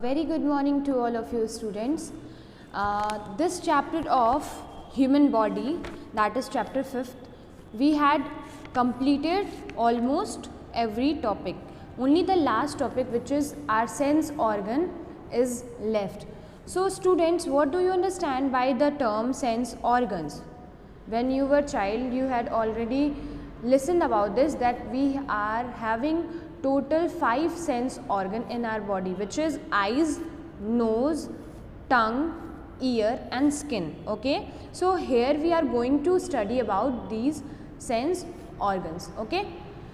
Very good morning to all of you students. This chapter of human body, that is chapter 5th, we had completed almost every topic. Only the last topic, which is our sense organ, is left. So students, what do you understand by the term sense organs? When you were child, you had already listened about this, that we are having total 5 sense organ in our body, which is eyes, nose, tongue, ear and skin. Okay, so here we are going to study about these sense organs. Okay,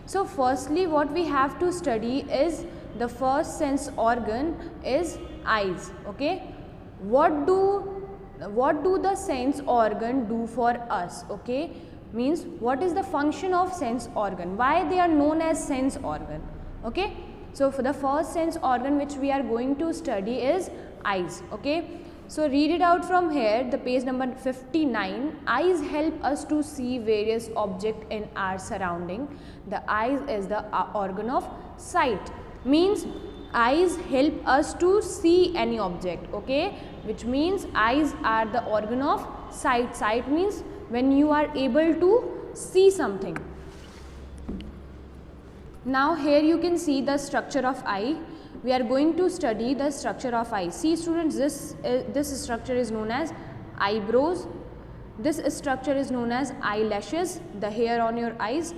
so firstly what we have to study is the first sense organ is eyes. Okay, what do the sense organ do for us? Okay, means what is the function of sense organ, why they are known as sense organ? Okay, so for the first sense organ which we are going to study is eyes. Okay, so read it out from here, the page number 59. Eyes help us to see various objects in our surrounding. The eyes is the organ of sight, means eyes help us to see any object. Okay, which means eyes are the organ of sight. Sight means when you are able to see something. Now here you can see the structure of eye. We are going to study the structure of eye. See students, this structure is known as eyebrows. This structure is known as eyelashes, the hair on your eyes.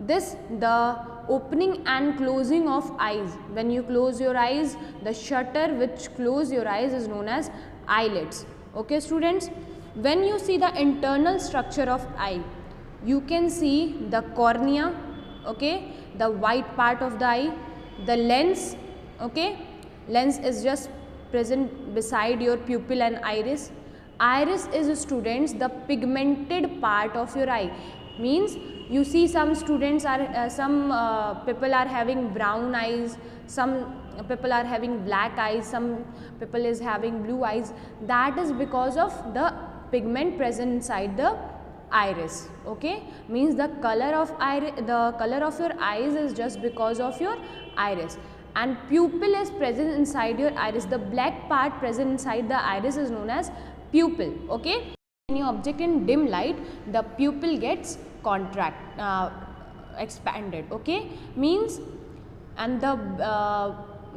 This, the opening and closing of eyes. When you close your eyes, the shutter which close your eyes is known as eyelids. Okay students, when you see the internal structure of eye, you can see the cornea, okay, the white part of the eye, the lens. Okay, lens is just present beside your pupil and iris. Iris is, students, the pigmented part of your eye, means you see some students are some people are having brown eyes, some people are having black eyes, some people is having blue eyes. That is because of the pigment present inside the iris. Okay, means the color of your eyes is just because of your iris, and pupil is present inside your iris. The black part present inside the iris is known as pupil. Okay, any object in dim light, the pupil gets expanded. Okay, means, and the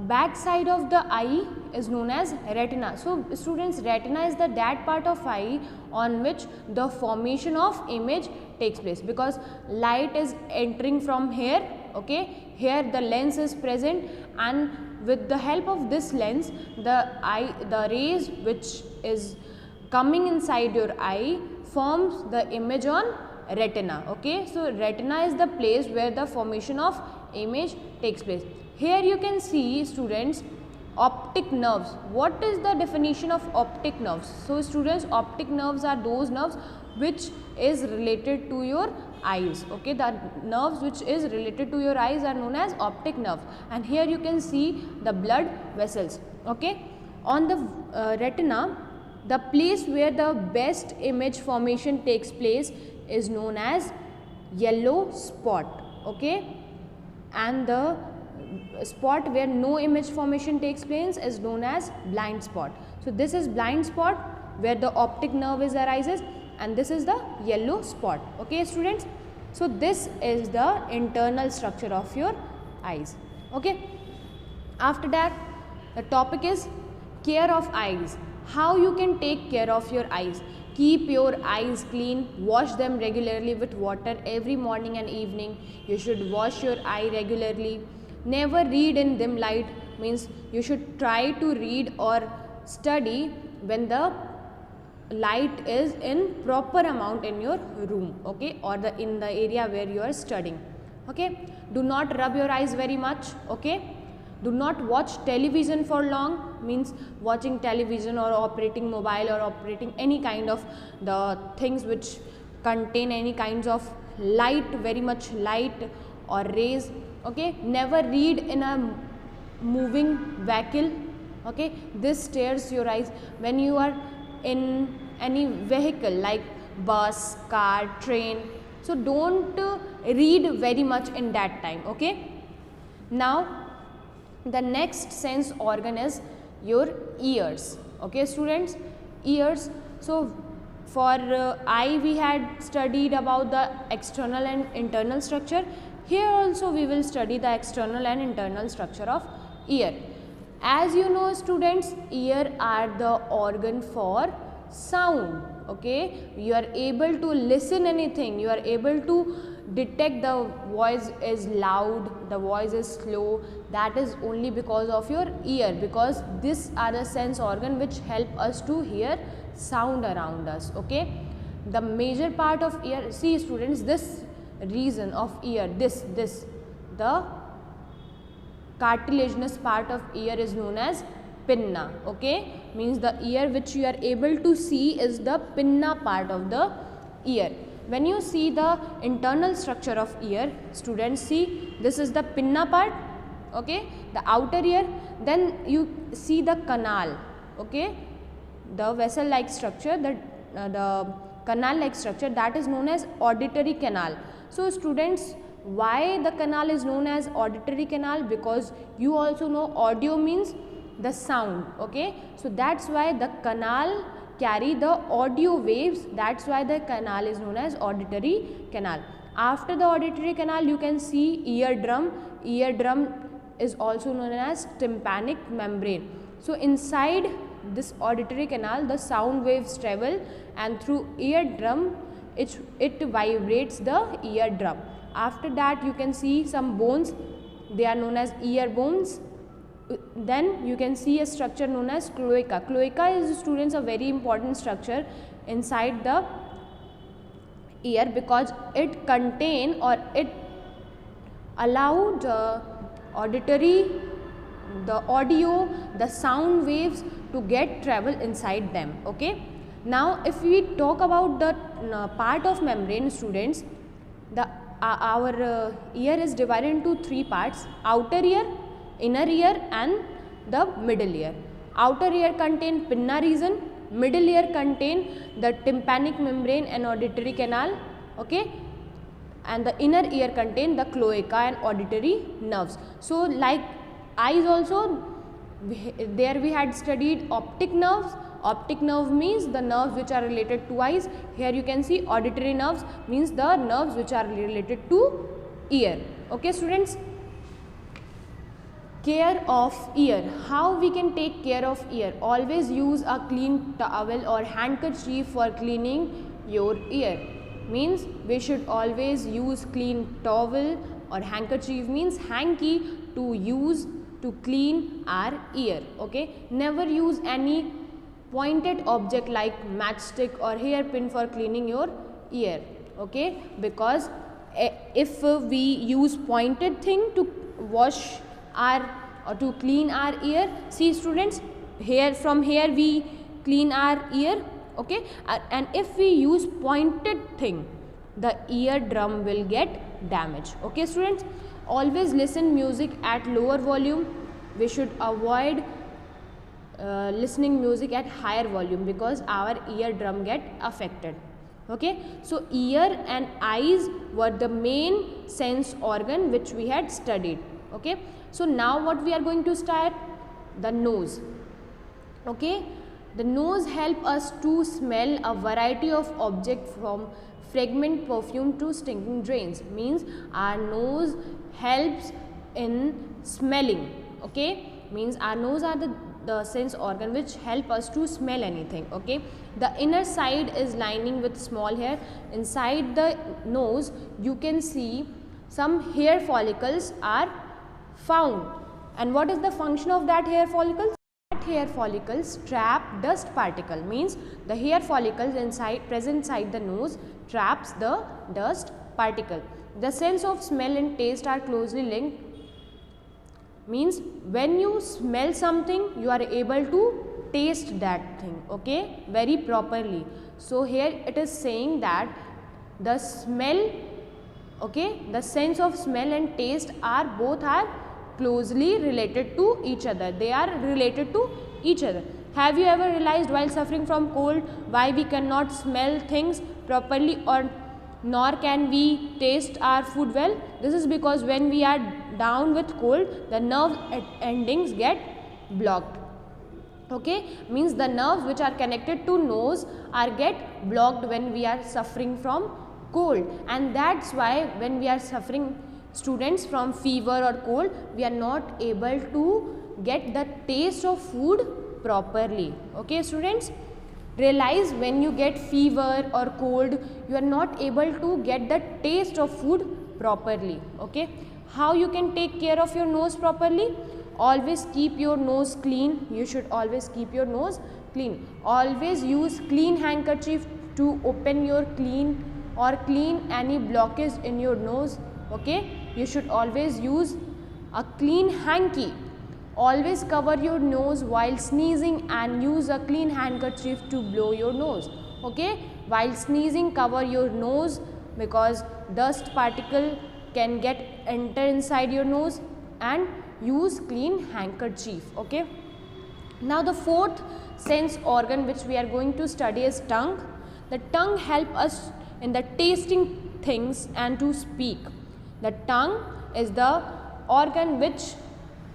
back side of the eye is known as retina. So students, retina is that part of eye on which the formation of image takes place, because light is entering from here. Okay, here the lens is present, and with the help of this lens, the rays which is coming inside your eye forms the image on retina. Okay, so retina is the place where the formation of image takes place. Here you can see students, optic nerves. What is the definition of optic nerves? So students, optic nerves are those nerves which is related to your eyes. Okay, the nerves which is related to your eyes are known as optic nerves. And here you can see the blood vessels. Okay, on the retina, the place where the best image formation takes place is known as yellow spot. Okay, and the spot where no image formation takes place is known as blind spot. So this is blind spot where the optic nerve arises, and this is the yellow spot. Okay students, so this is the internal structure of your eyes. Okay, after that the topic is care of eyes. How you can take care of your eyes? Keep your eyes clean, wash them regularly with water every morning and evening. You should wash your eye regularly. Never read in dim light, means you should try to read or study when the light is in proper amount in your room. Okay, or in the area where you are studying. Okay, do not rub your eyes very much. Okay, do not watch television for long, means watching television or operating mobile or operating any kind of the things which contain any kinds of light, very much light or rays. Okay, never read in a moving vehicle. Okay, this tears your eyes. When you are in any vehicle like bus, car, train, so don't read very much in that time. Okay, now The next sense organ is your ears. Okay students, ears. So for eye we had studied about the external and internal structure. Here also we will study the external and internal structure of ear. As you know students, ear are the organ for sound. Okay, you are able to listen anything, you are able to detect the voice is loud, the voice is slow. That is only because of your ear, because these are the sense organ which help us to hear sound around us. Okay, the major part of ear, see students, this region of ear, this the cartilaginous part of ear is known as pinna. Okay, means the ear which you are able to see is the pinna part of the ear. When you see the internal structure of ear, students, see this is the pinna part, okay, the outer ear. Then you see the canal, okay, the vessel like structure, the canal like structure, that is known as auditory canal. So students, why the canal is known as auditory canal? Because you also know audio means the sound. Okay, so that's why the canal carry the audio waves, that's why the canal is known as auditory canal. After the auditory canal you can see eardrum. Eardrum is also known as tympanic membrane. So inside this auditory canal the sound waves travel, and through eardrum it vibrates the eardrum. After that you can see some bones, they are known as ear bones. Then you can see a structure known as cloaca. Cloaca is, students, a very important structure inside the ear, because it contain or it allow the auditory, the audio, the sound waves to get travel inside them. Okay, now if we talk about the part of membrane, students, the our ear is divided into three parts: outer ear, inner ear and the middle ear. Outer ear contain pinna region, middle ear contain the tympanic membrane and auditory canal, okay, and the inner ear contain the cloaca and auditory nerves. So like eyes also, there we had studied optic nerves. Optic nerve means the nerves which are related to eyes. Here you can see auditory nerves means the nerves which are related to ear. Okay students, care of ear. How we can take care of ear? Always use a clean towel or handkerchief for cleaning your ear. Means we should always use clean towel or handkerchief, means hanky, to use to clean our ear. Okay, never use any pointed object like matchstick or hairpin for cleaning your ear. Okay, because if we use pointed thing to wash our or to clean our ear, see students, here from here we clean our ear. Okay, and if we use pointed thing, the eardrum will get damaged. Okay students, always listen music at lower volume. We should avoid listening music at higher volume, because our eardrum get affected. Okay, so ear and eyes were the main sense organ which we had studied. Okay, so now what we are going to start? The nose. Okay, the nose help us to smell a variety of objects, from fragrant perfume to stinking drains. Means our nose helps in smelling. Okay, means our nose are the sense organ which help us to smell anything. Okay, the inner side is lining with small hair. Inside the nose you can see some hair follicles are found. And what is the function of that hair follicles? That hair follicles trap dust particle. Means the hair follicles present inside the nose traps the dust particle. The sense of smell and taste are closely linked. Means when you smell something, you are able to taste that thing, okay, very properly. So here it is saying that the smell, okay, the sense of smell and taste are both are closely related to each other. They are related to each other. Have you ever realized while suffering from cold why we cannot smell things properly, or nor can we taste our food well? This is because when we are down with cold, the nerve endings get blocked. Okay, means the nerves which are connected to nose are get blocked when we are suffering from cold, and that's why when we are suffering, students, from fever or cold, we are not able to get the taste of food properly. Okay, students, realize when you get fever or cold, you are not able to get the taste of food properly. Okay, how you can take care of your nose properly? Always keep your nose clean. You should always keep your nose clean. Always use clean handkerchief to open your clean or clean any blockage in your nose. Okay, you should always use a clean hanky. Always cover your nose while sneezing and use a clean handkerchief to blow your nose. Okay, while sneezing, cover your nose because dust particle can get enter inside your nose, and use clean handkerchief. Okay, now the fourth sense organ which we are going to study is tongue. The tongue help us in the tasting things and to speak. The tongue is the organ which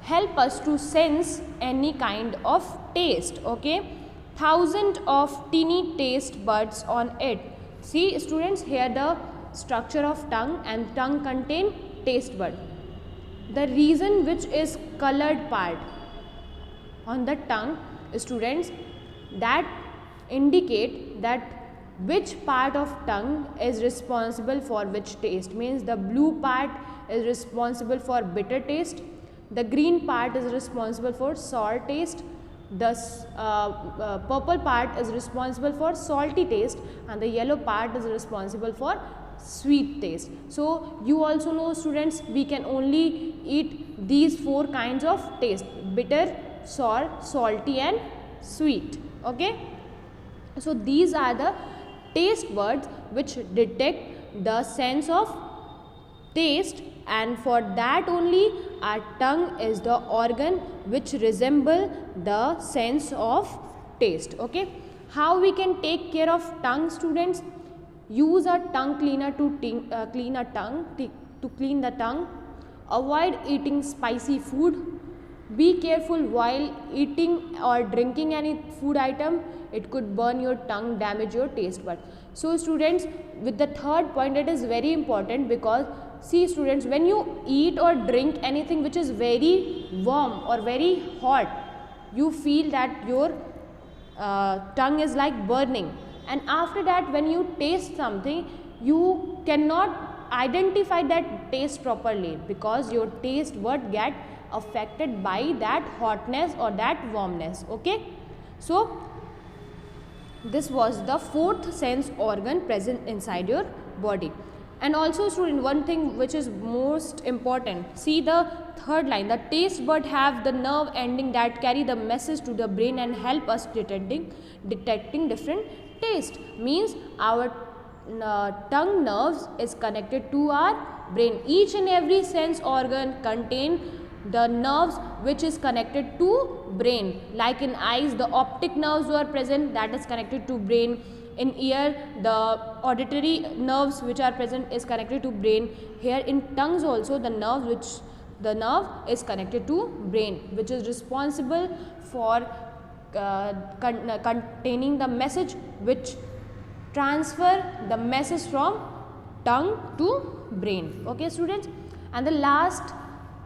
help us to sense any kind of taste. Okay, thousands of teeny taste buds on it. See students, here the structure of tongue, and tongue contain taste bud. The reason which is colored part on the tongue, students, that indicate that which part of tongue is responsible for which taste. Means the blue part is responsible for bitter taste, the green part is responsible for sour taste, the purple part is responsible for salty taste, and the yellow part is responsible for sweet taste. So you also know students, we can only eat these four kinds of taste: bitter, sour, salty and sweet. Okay, so these are the taste buds which detect the sense of taste, and for that only our tongue is the organ which resemble the sense of taste. Okay, how we can take care of tongue, students? Use a tongue cleaner to clean the tongue. Avoid eating spicy food. Be careful while eating or drinking any food item. It could burn your tongue, damage your taste bud. So students, with the third point, it is very important because see students, when you eat or drink anything which is very warm or very hot, you feel that your tongue is like burning. And after that, when you taste something, you cannot identify that taste properly because your taste bud get affected by that hotness or that warmness. Okay, so this was the fourth sense organ present inside your body. And also student, one thing which is most important, see the third line, the taste bud have the nerve ending that carry the message to the brain and help us detecting different taste. Means our tongue nerves is connected to our brain. Each and every sense organ contain the nerves which is connected to brain. Like in eyes, the optic nerves were present, that is connected to brain. In ear, the auditory nerves which are present is connected to brain. Here in tongues also, the nerve is connected to brain, which is responsible for containing the message, which transfer the message from tongue to brain. Okay students, and the last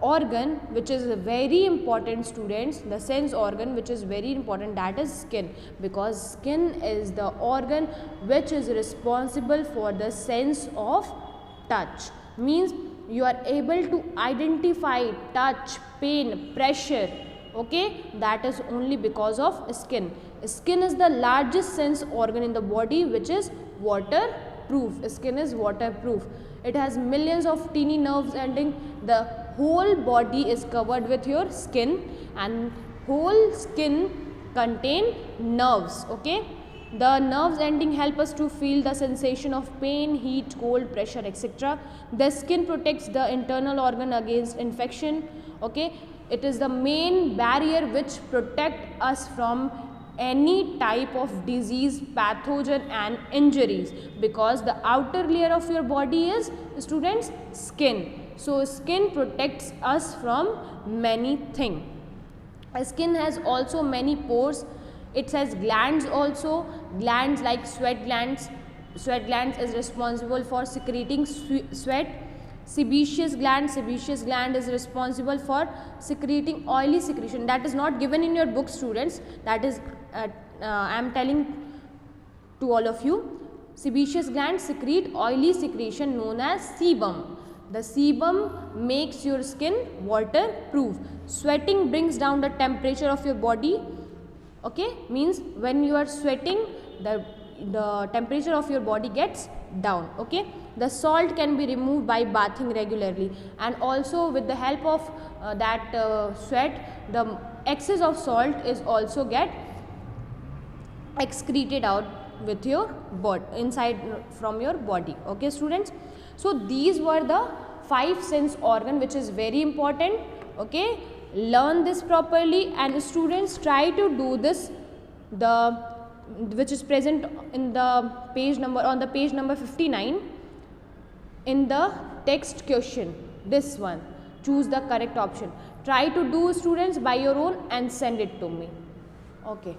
organ which is very important, students, the sense organ which is very important, that is skin, because skin is the organ which is responsible for the sense of touch. Means you are able to identify touch, pain, pressure. Okay, that is only because of skin. Skin is the largest sense organ in the body which is waterproof. Skin is waterproof. It has millions of teeny nerves ending. The whole body is covered with your skin, and whole skin contain nerves. Okay, the nerves ending help us to feel the sensation of pain, heat, cold, pressure, etc. The skin protects the internal organ against infection. Okay, it is the main barrier which protect us from any type of disease, pathogen and injuries, because the outer layer of your body is, students, skin. So skin protects us from many things. Skin has also many pores. It has glands also, glands like sweat glands. Sweat glands is responsible for secreting sweat. Sebaceous gland is responsible for secreting oily secretion. That is not given in your book, students. That is I am telling to all of you. Sebaceous glands secrete oily secretion known as sebum. The sebum makes your skin waterproof. Sweating brings down the temperature of your body. Okay, means when you are sweating, the temperature of your body gets down. Okay, the salt can be removed by bathing regularly, and also with the help of that sweat, the excess of salt is also get excreted out with your body, inside from your body. Okay, students, so these were the 5 sense organ which is very important. Okay, learn this properly, and students try to do this, which is present in the page number, on the page number 59 in the text question. This one, choose the correct option. Try to do, students, by your own and send it to me. Okay.